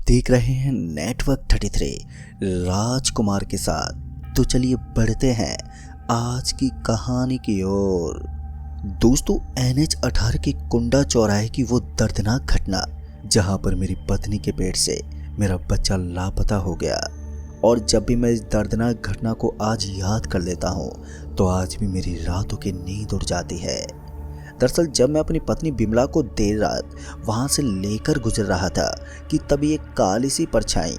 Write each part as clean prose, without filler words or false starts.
देख रहे हैं नेटवर्क 33 राजकुमार के साथ। तो चलिए बढ़ते हैं आज की कहानी की ओर। दोस्तों, NH18 के कुंडा चौराहे की वो दर्दनाक घटना जहां पर मेरी पत्नी के पेट से मेरा बच्चा लापता हो गया। और जब भी मैं इस दर्दनाक घटना को आज याद कर लेता हूं तो आज भी मेरी रातों की नींद उड़ जाती है। दरअसल जब मैं अपनी पत्नी बिमला को देर रात वहां से लेकर गुजर रहा था कि तभी एक काली सी परछाई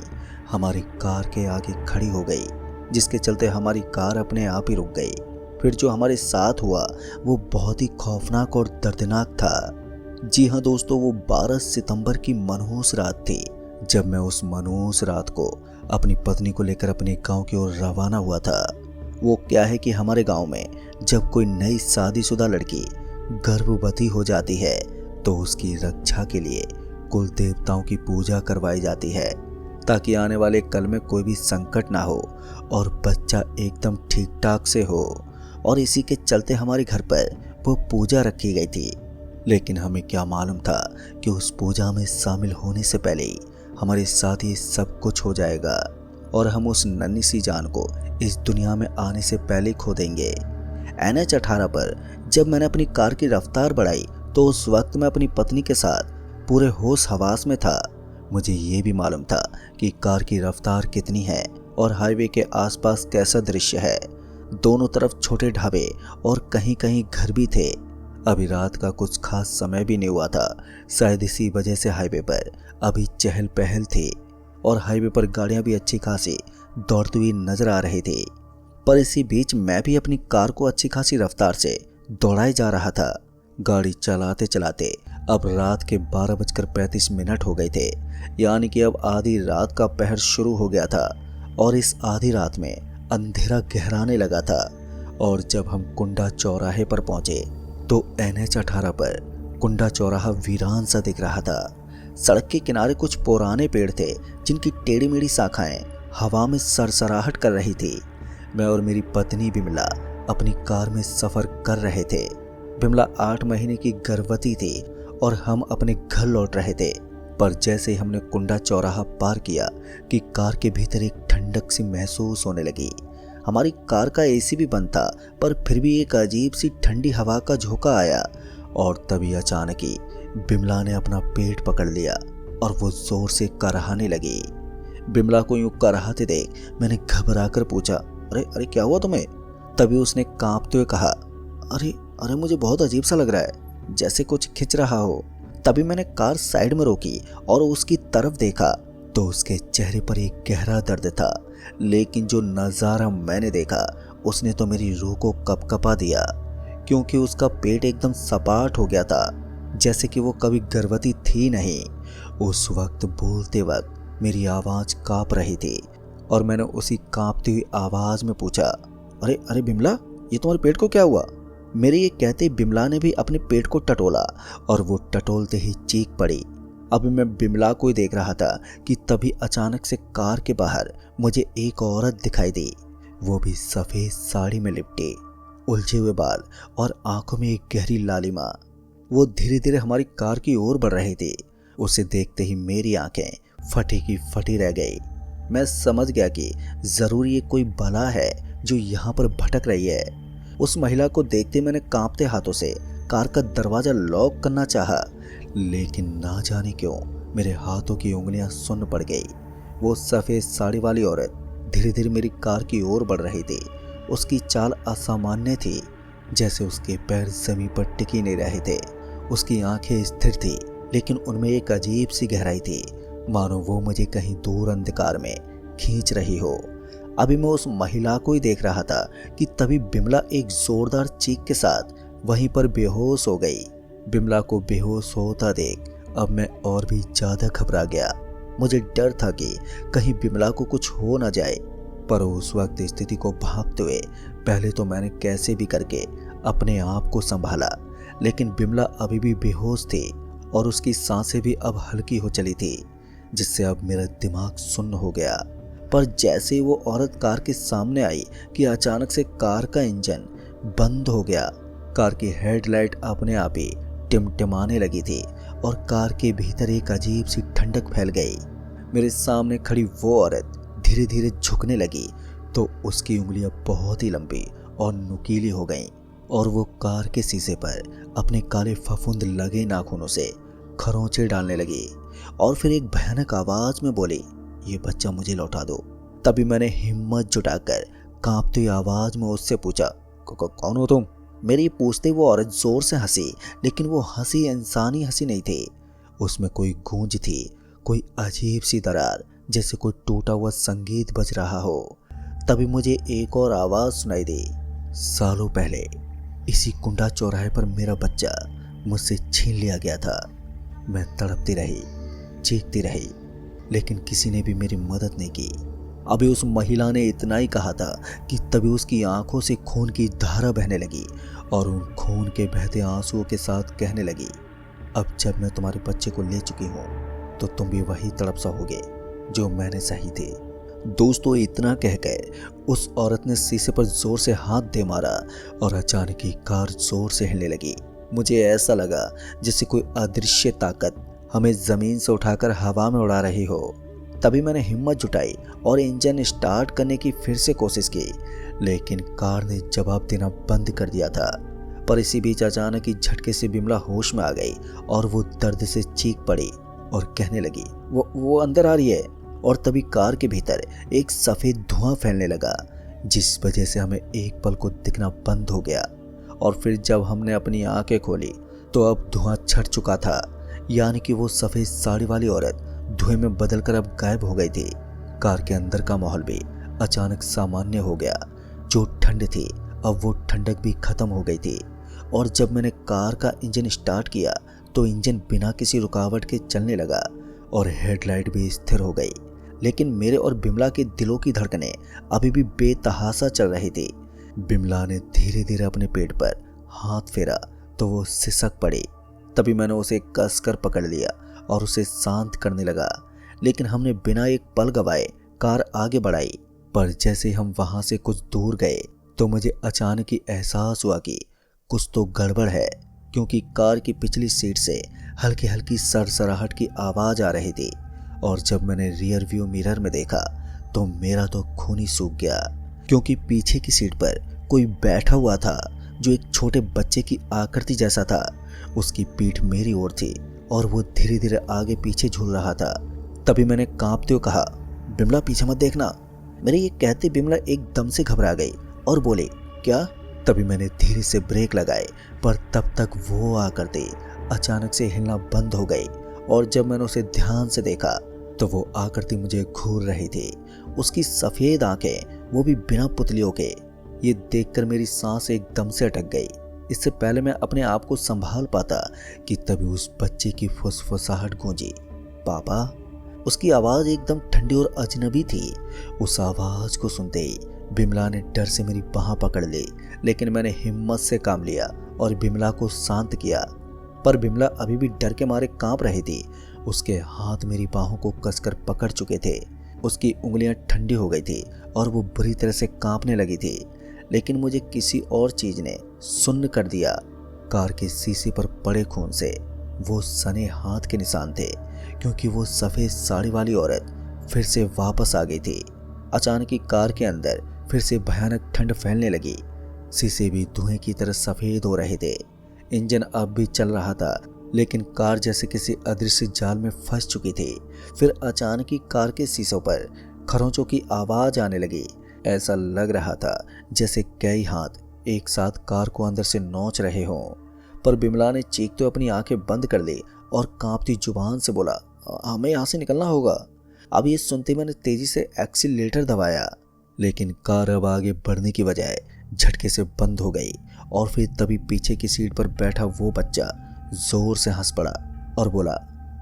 हमारी कार के आगे खड़ी हो गई, जिसके चलते हमारी कार अपने आप ही रुक गई। फिर जो हमारे साथ हुआ वो बहुत ही खौफनाक और दर्दनाक था। जी हाँ दोस्तों, वो 12 सितंबर की मनहूस रात थी जब मैं उस मनहूस रात को अपनी पत्नी को लेकर अपने गांव की ओर रवाना हुआ था। वो क्या है कि हमारे गांव में जब कोई नई शादीशुदा लड़की गर्भवती हो जाती है तो उसकी रक्षा के लिए कुल देवताओं की पूजा करवाई जाती है ताकि आने वाले कल में कोई भी संकट ना हो और बच्चा एकदम ठीक ठाक से हो। और इसी के चलते हमारे घर पर वो पूजा रखी गई थी। लेकिन हमें क्या मालूम था कि उस पूजा में शामिल होने से पहले ही हमारे साथ ये सब कुछ हो जाएगा और हम उस नन्ही सी जान को इस दुनिया में आने से पहले खो देंगे। NH18 पर जब मैंने अपनी कार की रफ्तार बढ़ाई तो उस वक्त मैं अपनी पत्नी के साथ पूरे होश हवास में था। मुझे ये भी मालूम था कि कार की रफ्तार कितनी है और हाईवे के आसपास कैसा दृश्य है। दोनों तरफ छोटे ढाबे और कहीं कहीं घर भी थे। अभी रात का कुछ खास समय भी नहीं हुआ था। शायद इसी वजह से हाईवे पर अभी चहल पहल थी और हाईवे पर गाड़ियां भी अच्छी खासी दौड़ती हुई नजर आ रही थी। पर इसी बीच मैं भी अपनी कार को अच्छी खासी रफ्तार से दौड़ाए जा रहा था। गाड़ी चलाते चलाते अब रात के 12:35 हो गए थे, यानी कि अब आधी रात का पहर शुरू हो गया था और इस आधी रात में अंधेरा गहराने लगा था। और जब हम कुंडा चौराहे पर पहुंचे तो NH18 पर कुंडा चौराहा वीरान सा दिख रहा था। सड़क के किनारे कुछ पुराने पेड़ थे जिनकी टेढ़ी मेढ़ी शाखाएं हवा में सरसराहट कर रही थी। मैं और मेरी पत्नी बिमला अपनी कार में सफर कर रहे थे। बिमला 8 महीने की गर्भवती थी और हम अपने घर लौट रहे थे। पर जैसे ही हमने कुंडा चौराहा पार किया कि कार के भीतर एक ठंडक सी महसूस होने लगी। हमारी कार का AC भी बंद था, पर फिर भी एक अजीब सी ठंडी हवा का झोंका आया और तभी अचानक ही बिमला ने अपना पेट पकड़ लिया और वो जोर से कराहने लगी। बिमला को यूं कराहते देख मैंने घबरा कर पूछा, अरे अरे क्या हुआ तुम्हें? तभी उसने कांपते हुए कहा, अरे अरे मुझे बहुत अजीब सा लग रहा है, जैसे कुछ खिंच रहा हो। तभी मैंने कार साइड में रोकी और उसकी तरफ देखा तो उसके चेहरे पर एक गहरा दर्द था। लेकिन जो नज़ारा मैंने देखा उसने तो मेरी रूह को कपकपा दिया, क्योंकि उसका पेट एकदम सपाट हो गया था, जैसे कि वो कभी गर्भवती थी नहीं। उस वक्त बोलते वक्त मेरी आवाज़ कांप रही थी और मैंने उसी कांपती हुई आवाज़ में पूछा, अरे अरे बिमला, ये तुम्हारे पेट को क्या हुआ? मेरे ये कहते बिमला ने भी अपने पेट को टटोला और वो टटोलते ही चीख पड़ी। अभी मैं बिमला को ही देख रहा था कि तभी अचानक से कार के बाहर मुझे एक औरत दिखाई दी। वो भी सफ़ेद साड़ी में लिपटी, उलझे हुए बाल और आंखों में एक गहरी लालिमा। वो धीरे धीरे हमारी कार की ओर बढ़ रही थी। उसे देखते ही मेरी आंखें फटी की फटी रह गई। मैं समझ गया कि ज़रूर ये कोई बला है जो यहाँ पर भटक रही है। उस महिला को देखते मैंने कांपते हाथों से कार का दरवाज़ा लॉक करना चाहा, लेकिन ना जाने क्यों मेरे हाथों की उंगलियां सुन्न पड़ गई। वो सफ़ेद साड़ी वाली औरत धीरे धीरे मेरी कार की ओर बढ़ रही थी। उसकी चाल असामान्य थी, जैसे उसके पैर ज़मीन पर टिके नहीं रहे थे। उसकी आंखें स्थिर थी, लेकिन उनमें एक अजीब सी गहराई थी, मानो वो मुझे कहीं दूर अंधकार में खींच रही हो। अभी मैं उस महिला को ही देख रहा था कि तभी बिमला एक जोरदार चीख के साथ वहीं पर बेहोश हो गई। बिमला को बेहोश होता देख अब मैं और भी ज़्यादा घबरा गया। मुझे डर था कि कहीं बिमला को कुछ हो न जाए। पर उस वक्त स्थिति को भांपते हुए पहले तो मैंने कैसे भी करके अपने आप को संभाला, लेकिन बिमला अभी भी बेहोश थी और उसकी सांसें भी अब हल्की हो चली थी, जिससे अब मेरा दिमाग सुन्न हो गया। पर जैसे ही वो औरत कार के सामने आई कि अचानक से कार का इंजन बंद हो गया। कार की हेडलाइट अपने आप ही टिमटिमाने लगी थी और कार के भीतर एक अजीब सी ठंडक फैल गई। मेरे सामने खड़ी वो औरत धीरे धीरे झुकने लगी तो उसकी उंगलियां बहुत ही लंबी और नुकीली हो गईं और वो कार के शीशे पर अपने काले फफूंद लगे नाखूनों से खरोंचे डालने लगी और फिर एक भयानक आवाज में बोली, ये बच्चा मुझे लौटा दो। तभी मैंने हिम्मत जुटाकर कांपती हुई आवाज में उससे पूछा, कौन हो तुम? मेरी पूछते वो औरत जोर से हंसी, लेकिन वो हंसी इंसानी हंसी नहीं थी। उसमें कोई गूंज थी, कोई अजीब सी दरार, जैसे कोई टूटा हुआ संगीत बज रहा हो। तभी मुझे एक और आवाज सुनाई दी, सालों पहले इसी कुंडा चौराहे पर मेरा बच्चा मुझसे छीन लिया गया था। मैं तड़पती रही, चीखती रही, लेकिन किसी ने भी मेरी मदद नहीं की। अभी उस महिला ने इतना ही कहा था कि तभी उसकी आंखों से खून की धारा बहने लगी और उन खून के बहते आंसुओं के साथ कहने लगी, अब जब मैं तुम्हारे बच्चे को ले चुकी हूँ तो तुम भी वही तड़प सहोगे जो मैंने सही थी। दोस्तों, इतना कहकर उस औरत ने शीशे पर जोर से हाथ दे मारा और अचानक ही कार जोर से हिलने लगी। मुझे ऐसा लगा जैसे कोई अदृश्य ताकत हमें जमीन से उठाकर हवा में उड़ा रही हो। तभी मैंने हिम्मत जुटाई और इंजन स्टार्ट करने की फिर से कोशिश की, लेकिन कार ने जवाब देना बंद कर दिया था। पर इसी बीच अचानक ही झटके से बिमला होश में आ गई और वो दर्द से चीख पड़ी और कहने लगी, वो अंदर आ रही है। और तभी कार के भीतर एक सफेद धुआं फैलने लगा, जिस वजह से हमें एक पल को दिखना बंद हो गया। और फिर जब हमने अपनी आंखें खोली तो अब धुआं छट चुका था, यानी कि वो सफेद साड़ी वाली औरत धुएं में बदलकर अब गायब हो गई थी। कार के अंदर का माहौल भी अचानक सामान्य हो गया। जो ठंड थी अब वो ठंडक भी खत्म हो गई थी। और जब मैंने कार का इंजन स्टार्ट किया तो इंजन बिना किसी रुकावट के चलने लगा और हेडलाइट भी स्थिर हो गई। लेकिन मेरे और बिमला के दिलों की धड़कनें अभी भी बेतहासा चल रही थी। बिमला ने धीरे धीरे अपने पेट पर हाथ फेरा तो वो सिसक पड़ी। तभी मैंने उसे कसकर पकड़ लिया और उसे शांत करने लगा, लेकिन हमने बिना एक पल गवाए कार आगे बढ़ाई। पर जैसे हम वहां से कुछ दूर गए तो मुझे अचानक ही एहसास हुआ कि कुछ तो गड़बड़ है, क्योंकि कार की पिछली सीट से हल्की हल्की सरसराहट की आवाज आ रही थी। और जब मैंने रियर व्यू मिरर में देखा तो मेरा तो खून ही सूख गया, क्योंकि पीछे की सीट पर कोई बैठा हुआ था जो एक छोटे बच्चे की आकृति जैसा था। उसकी पीठ मेरी ओर थी और वो धीरे धीरे आगे पीछे झूल रहा था। तभी मैंने कांपते हुए कहा, बिमला पीछे मत देखना। मेरे ये कहते बिमला एकदम से घबरा गई और बोले, क्या? तभी मैंने धीरे से ब्रेक लगाए, पर तब तक वो आकृति अचानक से हिलना बंद हो गई। और जब मैंने उसे ध्यान से देखा तो वो आकृति मुझे घूर रही थी। उसकी सफेद आंखें, वो भी बिना पुतलियों के। ये देखकर मेरी सांस एकदम से अटक गई। इससे पहले मैं अपने आप को संभाल पाता कि तभी उस बच्चे की फुसफुसाहट गूंजी, पापा। उसकी आवाज एकदम ठंडी और अजनबी थी। उस आवाज को सुनते ही बिमला ने डर से मेरी बाह पकड़ ली, लेकिन मैंने हिम्मत से काम लिया और बिमला को शांत किया। पर बिमला अभी भी डर के मारे कांप रही थी। उसके हाथ मेरी बाहों को कसकर पकड़ चुके थे। उसकी उंगलियां ठंडी हो गई थी और वो बुरी तरह से कांपने लगी थी। लेकिन मुझे किसी और चीज ने सुन्न कर दिया। कार के शीशे पर पड़े खून से वो सने हाथ के निशान थे, क्योंकि वो सफेद साड़ी वाली औरत फिर से वापस आ गई थी। अचानक ही कार के अंदर फिर से भयानक ठंड फैलने लगी। शीशे भी धुएं की तरह सफेद हो रहे थे। इंजन अब भी चल रहा था, लेकिन कार जैसे किसी अदृश्य जाल में फंस चुकी थी। फिर अचानक ही कार के शीशों पर खरोंचों की आवाज आने लगी। ऐसा लग रहा था जैसे कई हाथ एक साथ कार को अंदर से नोच रहे हों। पर बिमला ने चीखते हुए अपनी आंखें बंद कर ली और कांपती जुबान से बोला, हमें यहाँ से निकलना होगा। अब ये सुनते मैंने तेजी से एक्सीलरेटर दबाया, लेकिन कार अब आगे बढ़ने की बजाय झटके से बंद हो गई। और फिर तभी पीछे की सीट पर बैठा वो बच्चा जोर से हंस पड़ा और बोला,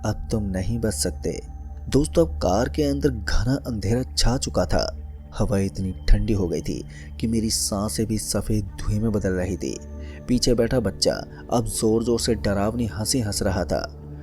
अब तुम नहीं बच सकते। दोस्तों, अब कार के अंदर घना अंधेरा छा चुका था। हवा इतनी ठंडी हो गई थी कि मेरी सांसें भी सफेद धुएं में बदल रही थी। पीछे बैठा बच्चा अब जोर जोर से डरावनी हंसी हंस रहा था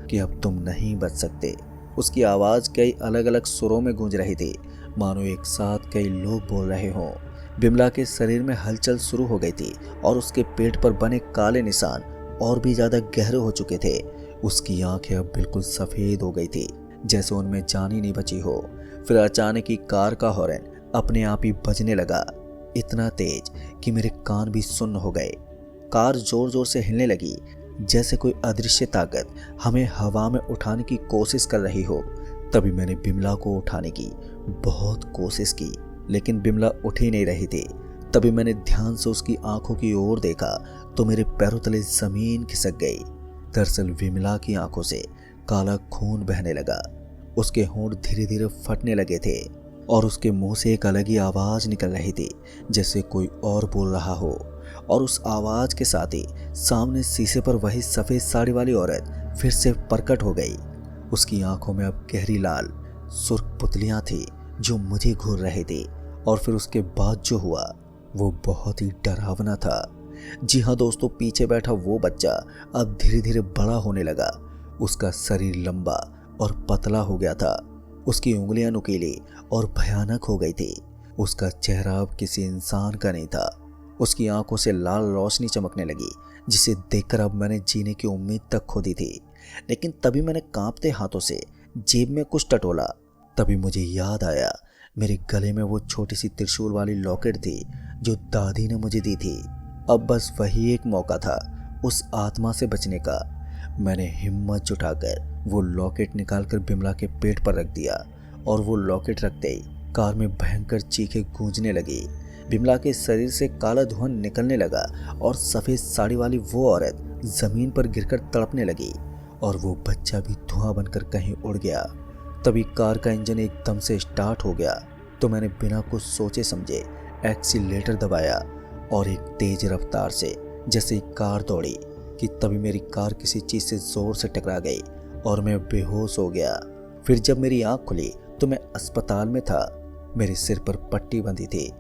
कि अब तुम नहीं बच सकते। उसकी आवाज कई अलग अलग सुरों में गूंज रही थी, मानो एक साथ कई लोग बोल रहे हों। बिमला के शरीर में हलचल शुरू हो गई थी और उसके पेट पर बने काले निशान और भी ज्यादा गहरे हो चुके थे। उसकी आंखें अब बिल्कुल सफेद हो गई थी, जैसे उनमें जान ही नहीं बची हो। फिर अचानक ही कार का हॉर्न अपने आप ही बजने लगा, इतना तेज कि मेरे कान भी सुन्न हो गए। कार जोर जोर से हिलने लगी, जैसे कोई अदृश्य ताकत हमें हवा में उठाने की कोशिश कर रही हो। तभी मैंने बिमला को उठाने की बहुत कोशिश की, लेकिन बिमला उठ ही नहीं रही थी। तभी मैंने ध्यान से उसकी आंखों की ओर देखा तो मेरे पैरों तले जमीन खिसक गई। दरअसल विमला की आंखों से काला खून बहने लगा, उसके होंठ धीरे धीरे फटने लगे थे और उसके मुंह से एक अलग ही आवाज निकल रही थी, जैसे कोई और बोल रहा हो। और उस आवाज के साथ ही सामने शीशे पर वही सफेद साड़ी वाली औरत फिर से प्रकट हो गई। उसकी आंखों में अब गहरी लाल सुर्ख पुतलियां थी जो मुझे घूर रही थी। और फिर उसके बाद जो हुआ वो बहुत ही डरावना था। जी हाँ दोस्तों, पीछे बैठा वो बच्चा अब धीरे धीरे बड़ा होने लगा। उसका शरीर लंबा और पतला हो गया था, उसकी उंगलियां नुकीली और भयानक हो गई थी। उसका चेहरा अब किसी इंसान का नहीं था। उसकी आंखों से लाल रोशनी चमकने लगी, जिसे देखकर अब मैंने जीने की उम्मीद तक खो दी थी। लेकिन तभी मैंने कांपते हाथों से जेब में कुछ टटोला। तभी मुझे याद आया, मेरे गले में वो छोटी सी त्रिशूल वाली लॉकेट थी जो दादी ने मुझे दी थी। अब बस वही एक मौका था उस आत्मा से बचने का। मैंने हिम्मत जुटाकर वो लॉकेट निकालकर बिमला के पेट पर रख दिया और वो लॉकेट रखते ही कार में भयंकर चीखें गूंजने लगी। बिमला के शरीर से काला धुआं निकलने लगा और सफेद साड़ी वाली वो औरत जमीन पर गिरकर तड़पने लगी और वो बच्चा भी धुआं बनकर कहीं उड़ गया। तभी कार का इंजन एकदम से स्टार्ट हो गया तो मैंने बिना कुछ सोचे समझे एक्सीलेटर दबाया और एक तेज रफ्तार से जैसे ही कार दौड़ी कि तभी मेरी कार किसी चीज़ से जोर से टकरा गई और मैं बेहोश हो गया। फिर जब मेरी आंख खुली तो मैं अस्पताल में था, मेरे सिर पर पट्टी बंधी थी।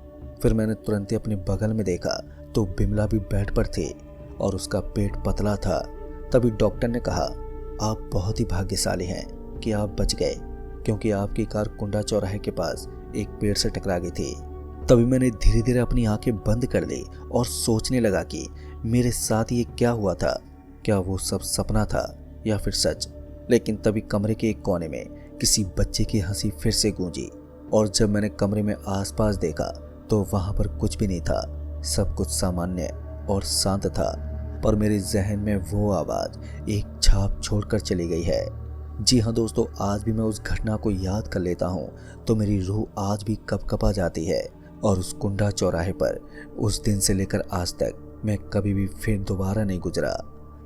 फिर मैंने तुरंत ही अपने बगल में देखा तो बिमला भी बेड पर थी और उसका पेट पतला था। तभी डॉक्टर ने कहा, आप बहुत ही भाग्यशाली हैं कि आप बच गए, क्योंकि आपकी कार कुंडा चौराहे के पास एक पेड़ से टकरा गई थी। तभी मैंने धीरे धीरे अपनी आंखें बंद कर ली और सोचने लगा कि मेरे साथ ये क्या हुआ था, क्या वो सब सपना था या फिर सच। लेकिन तभी कमरे के एक कोने में किसी बच्चे की हंसी फिर से गूंजी और जब मैंने कमरे में आसपास देखा तो वहां पर कुछ भी नहीं था, सब कुछ सामान्य और शांत था। पर मेरे जहन में वो आवाज एक छाप छोड़कर चली गई है। जी हाँ दोस्तों, आज भी मैं उस घटना को याद कर लेता हूँ तो मेरी रूह आज भी कपकपा जाती है। और उस कुंडा चौराहे पर उस दिन से लेकर आज तक मैं कभी भी फिर दोबारा नहीं गुजरा।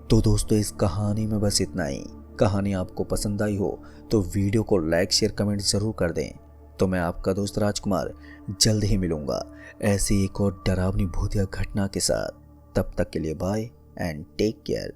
तो दोस्तों, इस कहानी में बस इतना ही। कहानी आपको पसंद आई हो तो वीडियो को लाइक शेयर कमेंट जरूर कर दें। तो मैं आपका दोस्त राजकुमार जल्द ही मिलूंगा ऐसी एक और डरावनी भूतिया घटना के साथ। तब तक के लिए बाय एंड टेक केयर।